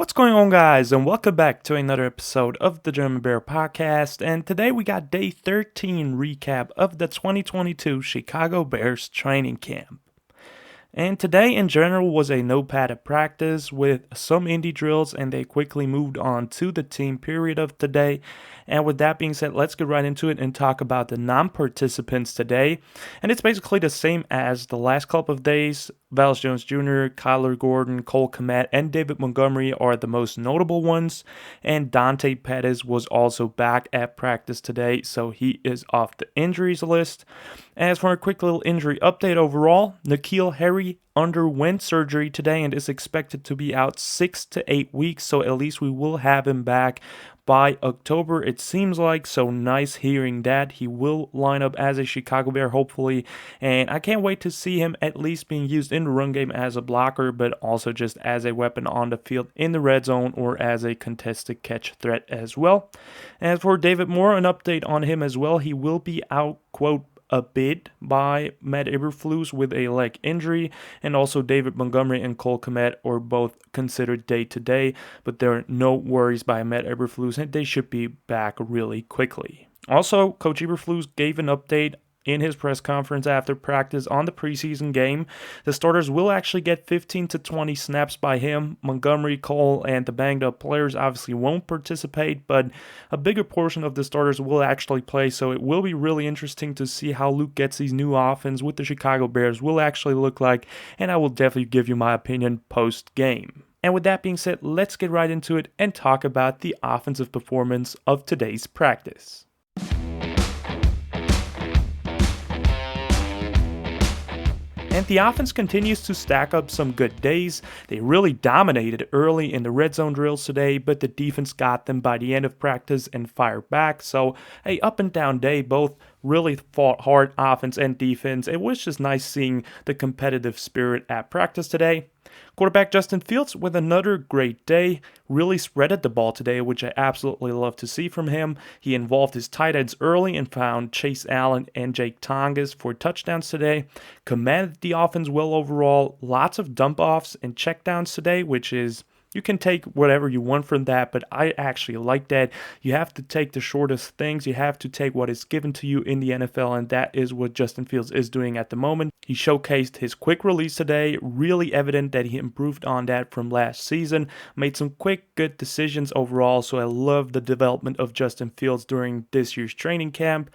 What's going on, guys, and welcome back to another episode of the German Bear Podcast. And today we got day 13 recap of the 2022 Chicago Bears training camp. And today in general was a no padded practice with some indie drills, and they quickly moved on to the team period of today. And with that being said, let's get right into it and talk about the non-participants today. And it's basically the same as the last couple of days. Velus Jones Jr., Kyler Gordon, Cole Kmet, and David Montgomery are the most notable ones. And Dante Pettis was also back at practice today, so he is off the injuries list. As for a quick little injury update overall, N'Keal Harry underwent surgery today and is expected to be out 6 to 8 weeks, so at least we will have him back by October, it seems like. So nice hearing that. He will line up as a Chicago Bear, hopefully, and I can't wait to see him at least being used in the run game as a blocker, but also just as a weapon on the field in the red zone or as a contested catch threat as well. As for David Moore, an update on him as well. He will be out, quote, a bit by Matt Eberflus with a leg injury, and also David Montgomery and Cole Kmet are both considered day-to-day, but there are no worries by Matt Eberflus, and they should be back really quickly. Also, Coach Eberflus gave an update in his press conference after practice on the preseason game. The starters will actually get 15 to 20 snaps by him. Montgomery, Cole, and the banged up players obviously won't participate, but a bigger portion of the starters will actually play, so it will be really interesting to see how Luke Getsy's new offense with the Chicago Bears will actually look like, and I will definitely give you my opinion post-game. And with that being said, let's get right into it and talk about the offensive performance of today's practice. And the offense continues to stack up some good days. They really dominated early in the red zone drills today, but the defense got them by the end of practice and fired back. So a up and down day, both really fought hard, offense and defense. It was just nice seeing the competitive spirit at practice today. Quarterback Justin Fields with another great day, really spreaded the ball today, which I absolutely love to see from him. He involved his tight ends early and found Chase Allen and Jake Tongas for touchdowns today. Commanded the offense well overall, lots of dump offs and checkdowns today, which is, you can take whatever you want from that, but I actually like that. You have to take the shortest things. You have to take what is given to you in the NFL, and that is what Justin Fields is doing at the moment. He showcased his quick release today, really evident that he improved on that from last season. Made some quick, good decisions overall, so I love the development of Justin Fields during this year's training camp.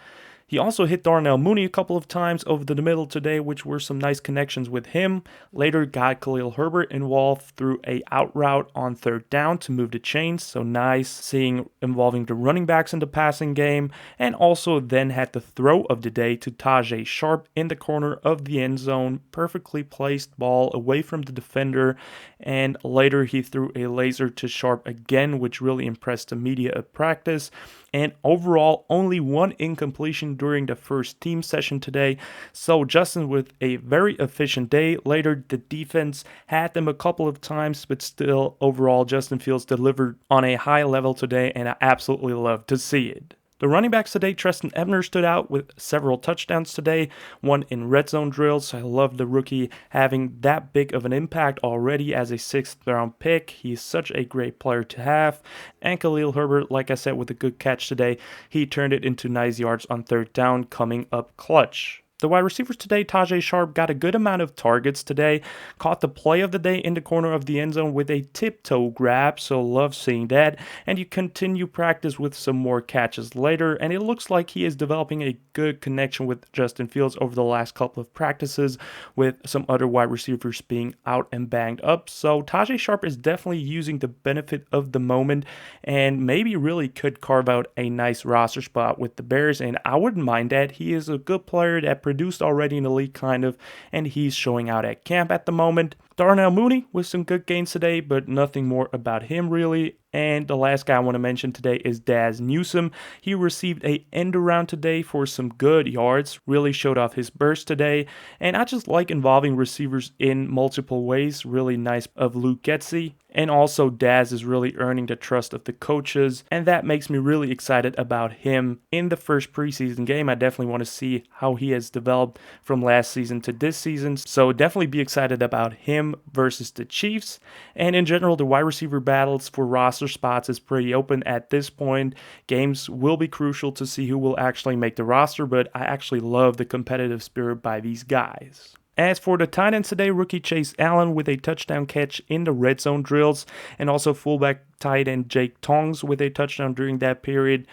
He also hit Darnell Mooney a couple of times over the middle today, which were some nice connections with him. Later got Khalil Herbert involved through a out route on third down to move the chains, so nice seeing involving the running backs in the passing game. And also then had the throw of the day to Tajae Sharpe in the corner of the end zone. Perfectly placed ball away from the defender, and later he threw a laser to Sharpe again, which really impressed the media at practice. And overall, only one incompletion during the first team session today. So Justin with a very efficient day. Later, the defense had them a couple of times, but still, overall, Justin Fields delivered on a high level today, and I absolutely love to see it. The running backs today, Treston Ebner stood out with several touchdowns today, one in red zone drills. I love the rookie having that big of an impact already as a 6th round pick. He's such a great player to have. And Khalil Herbert, like I said, with a good catch today, he turned it into nice yards on third down, coming up clutch. The wide receivers today, Tajae Sharpe got a good amount of targets today, caught the play of the day in the corner of the end zone with a tiptoe grab, so love seeing that, and you continue practice with some more catches later, and it looks like he is developing a good connection with Justin Fields over the last couple of practices, with some other wide receivers being out and banged up, so Tajae Sharpe is definitely using the benefit of the moment, and maybe really could carve out a nice roster spot with the Bears, and I wouldn't mind that. He is a good player that produced already in the league kind of, and he's showing out at camp at the moment. Darnell Mooney with some good gains today, but nothing more about him really. And the last guy I want to mention today is Daz Newsome. He received a end around today for some good yards, really showed off his burst today. And I just like involving receivers in multiple ways. Really nice of Luke Getsy. And also Daz is really earning the trust of the coaches, and that makes me really excited about him in the first preseason game. I definitely want to see how he has developed from last season to this season, so definitely be excited about him versus the Chiefs. And in general, the wide receiver battles for roster spots is pretty open at this point. Games will be crucial to see who will actually make the roster, but I actually love the competitive spirit by these guys. As for the tight ends today, rookie Chase Allen with a touchdown catch in the red zone drills, and also fullback tight end Jake Tongs with a touchdown during that period.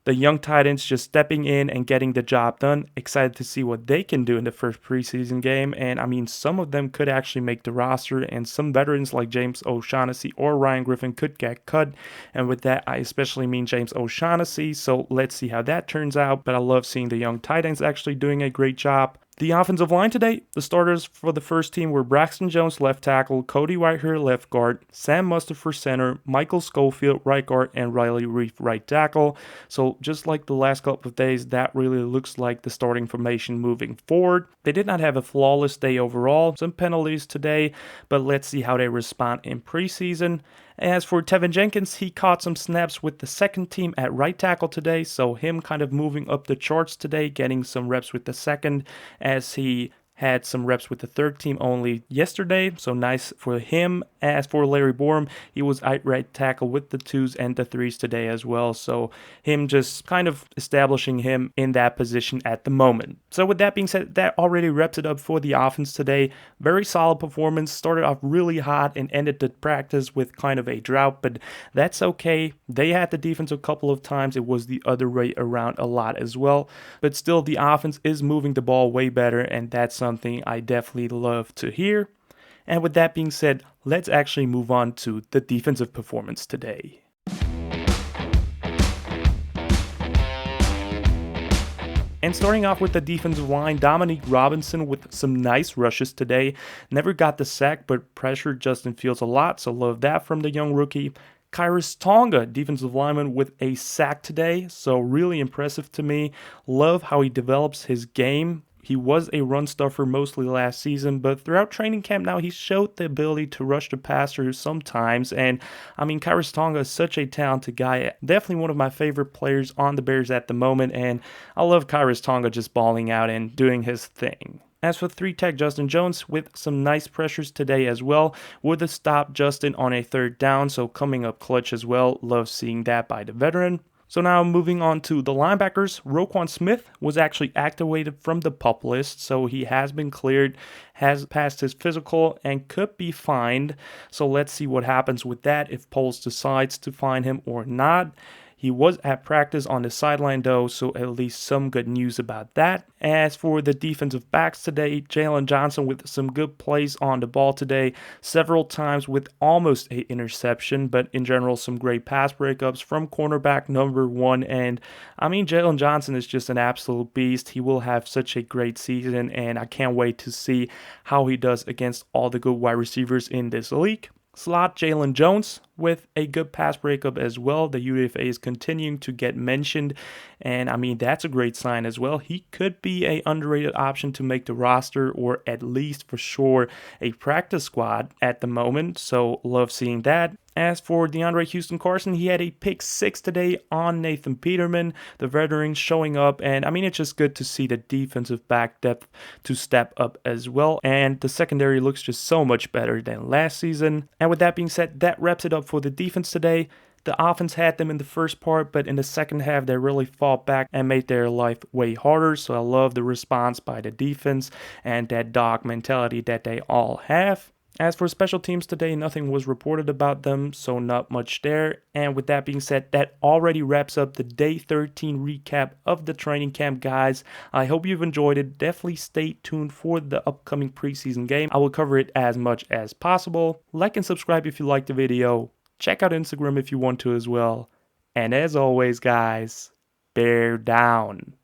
The young tight ends just stepping in and getting the job done. Excited to see what they can do in the first preseason game. And I mean, some of them could actually make the roster, and some veterans like James O'Shaughnessy or Ryan Griffin could get cut. And with that, I especially mean James O'Shaughnessy. So let's see how that turns out. But I love seeing the young tight ends actually doing a great job. The offensive line today, the starters for the first team were Braxton Jones, left tackle, Cody Whitehair, left guard, Sam Mustard for center, Michael Schofield, right guard, and Riley Reef, right tackle. So just like the last couple of days, that really looks like the starting formation moving forward. They did not have a flawless day overall, some penalties today, but let's see how they respond in preseason. As for Tevin Jenkins, he caught some snaps with the second team at right tackle today, so him kind of moving up the charts today, getting some reps with the second as he had some reps with the third team only yesterday, so nice for him. As for Larry Borum, he was at right tackle with the twos and the threes today as well, so him just kind of establishing him in that position at the moment. So with that being said, that already wraps it up for the offense today. Very solid performance, started off really hot and ended the practice with kind of a drought, but that's okay. They had the defense a couple of times. It was the other way around a lot as well, but still the offense is moving the ball way better, and that's something I definitely love to hear. And with that being said, let's actually move on to the defensive performance today. And starting off with the defensive line, Dominique Robinson with some nice rushes today. Never got the sack, but pressured Justin Fields a lot, so love that from the young rookie. Khyiris Tonga, defensive lineman, with a sack today, so really impressive to me. Love how he develops his game. He was a run stuffer mostly last season, but throughout training camp now, he showed the ability to rush the passer sometimes. And I mean, Khyiris Tonga is such a talented guy. Definitely one of my favorite players on the Bears at the moment. And I love Khyiris Tonga just balling out and doing his thing. As for 3-tech Justin Jones with some nice pressures today as well. Would have stopped Justin on a third down, so coming up clutch as well. Love seeing that by the veteran. So now moving on to the linebackers, Roquan Smith was actually activated from the PUP list, so he has been cleared, has passed his physical, and could be fined. So let's see what happens with that if Poles decides to fine him or not. He was at practice on the sideline though, so at least some good news about that. As for the defensive backs today, Jaylon Johnson with some good plays on the ball today, several times with almost an interception, but in general some great pass breakups from cornerback number 1. And I mean, Jaylon Johnson is just an absolute beast. He will have such a great season, and I can't wait to see how he does against all the good wide receivers in this league. Slot Jaylon Jones with a good pass breakup as well. The UDFA is continuing to get mentioned, and I mean, that's a great sign as well. He could be an underrated option to make the roster, or at least for sure a practice squad at the moment, so love seeing that. As for DeAndre Houston Carson, he had a pick 6 today on Nathan Peterman, the veteran showing up, and I mean, it's just good to see the defensive back depth to step up as well, and the secondary looks just so much better than last season. And with that being said, that wraps it up for the defense today. The offense had them in the first part, but in the second half, they really fought back and made their life way harder. So I love the response by the defense and that dog mentality that they all have. As for special teams today, nothing was reported about them, so not much there. And with that being said, that already wraps up the Day 13 recap of the training camp, guys. I hope you've enjoyed it. Definitely stay tuned for the upcoming preseason game. I will cover it as much as possible. Like and subscribe if you liked the video. Check out Instagram if you want to as well. And as always, guys, bear down.